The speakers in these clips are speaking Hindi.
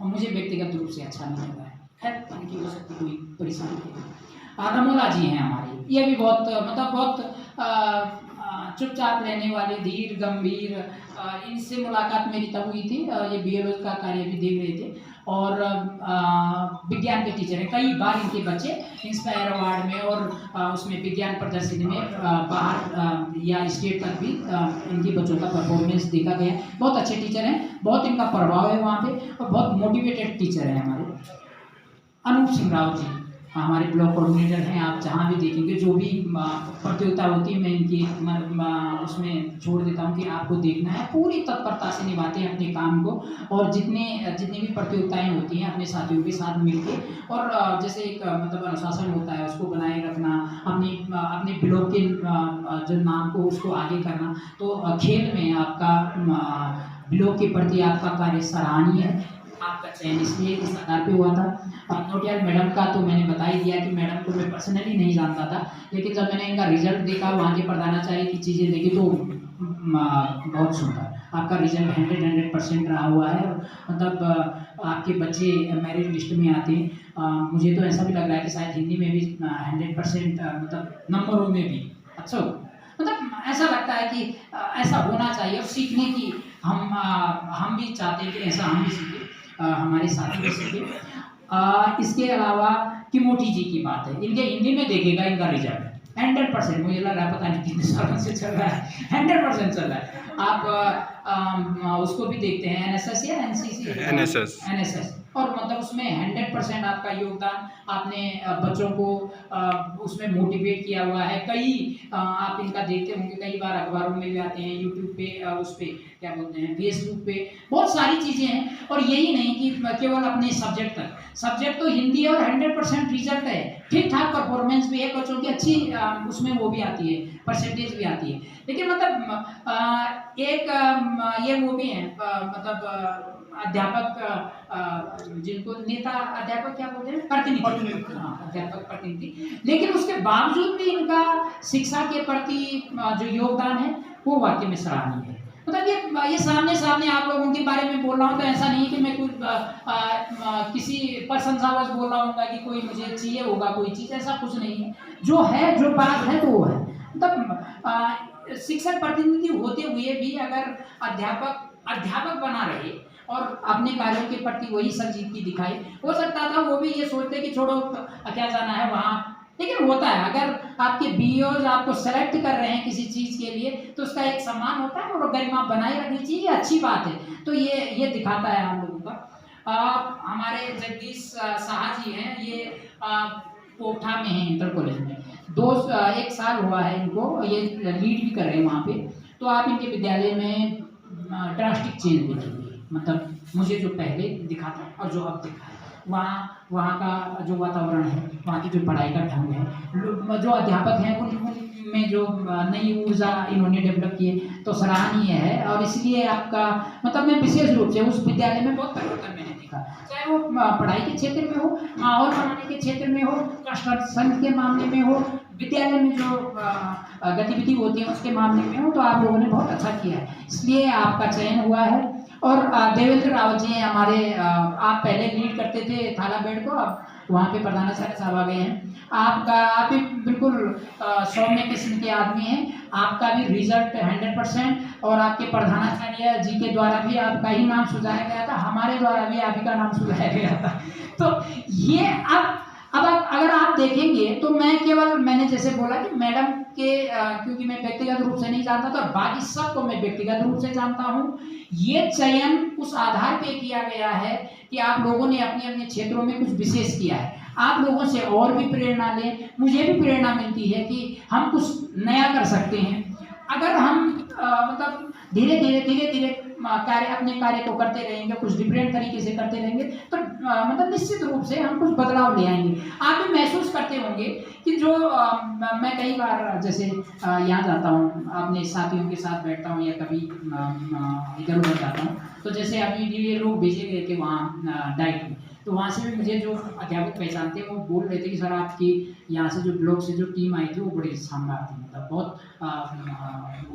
और मुझे व्यक्तिगत रूप से अच्छा नहीं लगा है। खैर उनकी हो सकती कोई परेशानी है। रमोला जी हैं हमारे, ये भी बहुत मतलब बहुत चुपचाप रहने वाले, धीर गंभीर। इनसे मुलाकात मेरी तब हुई थी, ये बीएलओ का कार्य भी देख रहे थे और विज्ञान के टीचर हैं। कई बार इनके बच्चे इंस्पायर अवार्ड में और उसमें विज्ञान प्रदर्शनी में बाहर या स्टेट तक भी इनके बच्चों का परफॉर्मेंस देखा गया। बहुत अच्छे टीचर हैं, बहुत इनका प्रभाव है वहाँ पे और बहुत मोटिवेटेड टीचर हैं हमारे। अनूप सिंह राव जी हमारे ब्लॉक कोऑर्डिनेटर हैं। आप जहाँ भी देखेंगे जो भी प्रतियोगिता होती है मैं इनकी उसमें छोड़ देता हूँ कि आपको देखना है। पूरी तत्परता से निभाते हैं अपने काम को और जितनी भी प्रतियोगिताएं होती हैं अपने साथियों के साथ मिलके और जैसे एक मतलब अनुशासन होता है उसको बनाए रखना, अपने ब्लॉक के जो नाम को उसको आगे करना। तो खेल में आपका ब्लॉक के प्रति आपका कार्य सराहनीय है। आपका चयन इसलिए इस आधार पे हुआ था। नोटियाल मैडम का तो मैंने बता ही दिया कि मैडम को मैं पर्सनली नहीं जानता था, लेकिन जब मैंने इनका रिजल्ट देखा, वहाँ के प्रधानाचार्य की चीज़ें देखी तो बहुत सुंदर आपका रिजल्ट 100% रहा हुआ है। मतलब आपके बच्चे मेरिट लिस्ट में आते हैं। मुझे तो ऐसा भी लग रहा है कि शायद हिंदी में भी 100% मतलब नंबरों में भी अच्छा हो। मतलब ऐसा लगता है कि ऐसा होना चाहिए और सीखने की हम भी चाहते हैं कि ऐसा हम भी सीखें, हमारे साथी भी सीखें। इसके अलावा किमोटी जी की बात है, इनके हिंदी में देखेगा इनका रिजल्ट 100%, मुझे लग रहा है पता नहीं कितने सालों से चल रहा है, 100% चल रहा है। आप उसको भी देखते हैं एनएसएस या एनसीसी, एनएसएस और मतलब उसमें 100% आपका योगदान, आपने बच्चों को उसमें मोटिवेट किया हुआ है। कई आप इनका देखते होंगे, कई बार अखबारों में भी आते हैं, यूट्यूब पे उस पे क्या बोलते हैं, फेसबुक पे बहुत सारी चीज़ें हैं। और यही नहीं कि केवल अपने सब्जेक्ट तक, सब्जेक्ट तो हिंदी है और 100% रिजल्ट है, ठीक ठाक परफॉर्मेंस भी है, बच्चों की अच्छी उसमें वो भी आती है, परसेंटेज भी आती है। लेकिन मतलब एक ये वो भी हैं मतलब अध्यापक जिनको नेता अध्यापक क्या बोलते हैं, प्रतिनिधि, हाँ अध्यापक प्रतिनिधि। लेकिन उसके बावजूद भी इनका शिक्षा के प्रति जो योगदान है वो वाकई में सराहनीय है। मतलब ये सामने सामने आप लोगों के बारे में बोल रहा हूँ तो ऐसा नहीं कि मैं कुछ किसी प्रशंसावश बोल रहा हूँ कि कोई मुझे चाहिए होगा कोई चीज़, ऐसा कुछ नहीं है। जो है, जो बात है तो वो है। मतलब शिक्षक प्रतिनिधि होते हुए भी अगर अध्यापक बना रहे और अपने कार्यों के प्रति वही संजीदगी दिखाए, हो सकता था वो भी ये सोचते कि छोड़ो क्या जाना है वहाँ। लेकिन होता है, अगर आपके बीओज आपको सेलेक्ट कर रहे हैं किसी चीज़ के लिए तो उसका एक सम्मान होता है और गरिमा बनाए रखनी चाहिए, ये अच्छी बात है। तो ये दिखाता है हम लोगों का। हमारे जगदीश शाह जी हैं, ये पोठा में हैं, इंटर कॉलेज में 1 साल हुआ है इनको, ये लीड भी कर रहे हैं वहाँ पे। तो आप इनके विद्यालय में ड्रास्टिक चेंज देखेंगे, मतलब मुझे जो पहले दिखा था और जो अब दिखा है, वहाँ का जो वातावरण है, वहाँ की जो पढ़ाई का ढंग है, जो अध्यापक हैं उनमें जो नई ऊर्जा इन्होंने डेवलप की है तो सराहनीय है। और इसलिए आपका मतलब मैं विशेष रूप से उस विद्यालय में बहुत परिवर्तन मैंने देखा, चाहे वो पढ़ाई के क्षेत्र में हो, माहौल बनाने के क्षेत्र में हो, कंस्ट्रक्शन के मामले में हो, विद्यालय में जो गतिविधि होती है उसके मामले में हो, तो आप लोगों ने बहुत अच्छा किया है, इसलिए आपका चयन हुआ है। और देवेंद्र रावत जी हमारे, आप पहले लीड करते थे थाला बेड को, अब वहाँ पे प्रधानाचार्य साहब आ गए हैं। आप भी बिल्कुल सौम्य किस्म के आदमी हैं, आपका भी रिजल्ट 100% और आपके प्रधानाचार्य जी के द्वारा भी आपका ही नाम सुझाया गया था, हमारे द्वारा भी आप ही का नाम सुझाया गया था। तो ये अब अगर आप देखेंगे तो मैंने जैसे बोला कि मैडम के क्योंकि मैं व्यक्तिगत रूप से नहीं जानता था, बाकी सबको मैं व्यक्तिगत रूप से जानता हूँ। ये चयन उस आधार पे किया गया है कि आप लोगों ने अपने अपने क्षेत्रों में कुछ विशेष किया है। आप लोगों से और भी प्रेरणा लें, मुझे भी प्रेरणा मिलती है कि हम कुछ नया कर सकते हैं अगर हम मतलब धीरे धीरे अपने कार्य को करते रहेंगे, कुछ डिफरेंट तरीके से करते रहेंगे तो मतलब निश्चित रूप से हम कुछ बदलाव ले आएंगे। आप भी महसूस करते होंगे कि जो मैं कई बार जैसे यहाँ जाता हूँ, अपने साथियों के साथ बैठता हूँ या कभी इधर उधर जाता हूँ, तो जैसे अभी ये लोग भेजे गए थे वहाँ डाइट में, तो वहाँ से भी मुझे जो अध्यापक पहचानते हैं वो बोल रहे थे कि सर आपकी यहाँ से जो ब्लॉक से जो टीम आई थी वो बड़ी शानदार थी, मतलब बहुत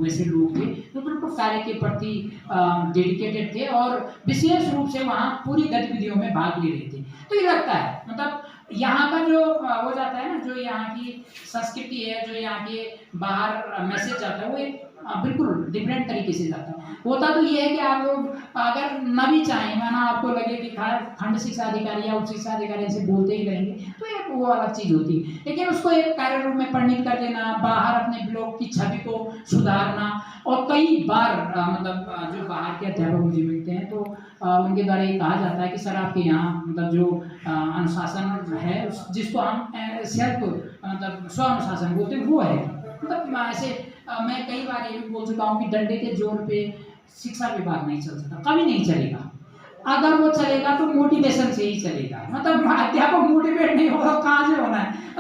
वैसे लोग थे जो बिल्कुल कार्य के प्रति डेडिकेटेड थे और विशेष रूप से वहाँ पूरी गतिविधियों में भाग ले रहे थे। तो ये लगता है मतलब यहाँ का जो हो जाता है ना, जो यहाँ की संस्कृति है, जो यहाँ के बाहर मैसेज जाता है वो एक बिल्कुल डिफरेंट तरीके से जाता है। होता तो ये है कि आप लोग अगर न भी चाहें, माना आपको लगे कि खंड शिक्षा अधिकारी या उच्च शिक्षा अधिकारी से बोलते ही रहेंगे तो एक वो अलग चीज़ होती है, लेकिन उसको एक कार्य रूप में परिणित कर देना, बाहर अपने ब्लॉक की छवि को सुधारना। और कई बार मतलब जो बाहर के अध्यापक मुझे मिलते हैं तो उनके द्वारा ये कहा जाता है कि सर आपके यहाँ मतलब जो अनुशासन है जिसको हम सेल्फ मतलब स्व अनुशासन बोलते हैं वो है। मतलब ऐसे मैं कई बार ये भी बोल चुका हूँ कि डंडे के जोर पे शिक्षा विभाग नहीं चल सकता, कभी नहीं चलेगा। अगर वो चलेगा तो मोटिवेशन से ही चलेगा, मतलब अध्यापक मोटिवेट नहीं होगा कहाँ से होना है।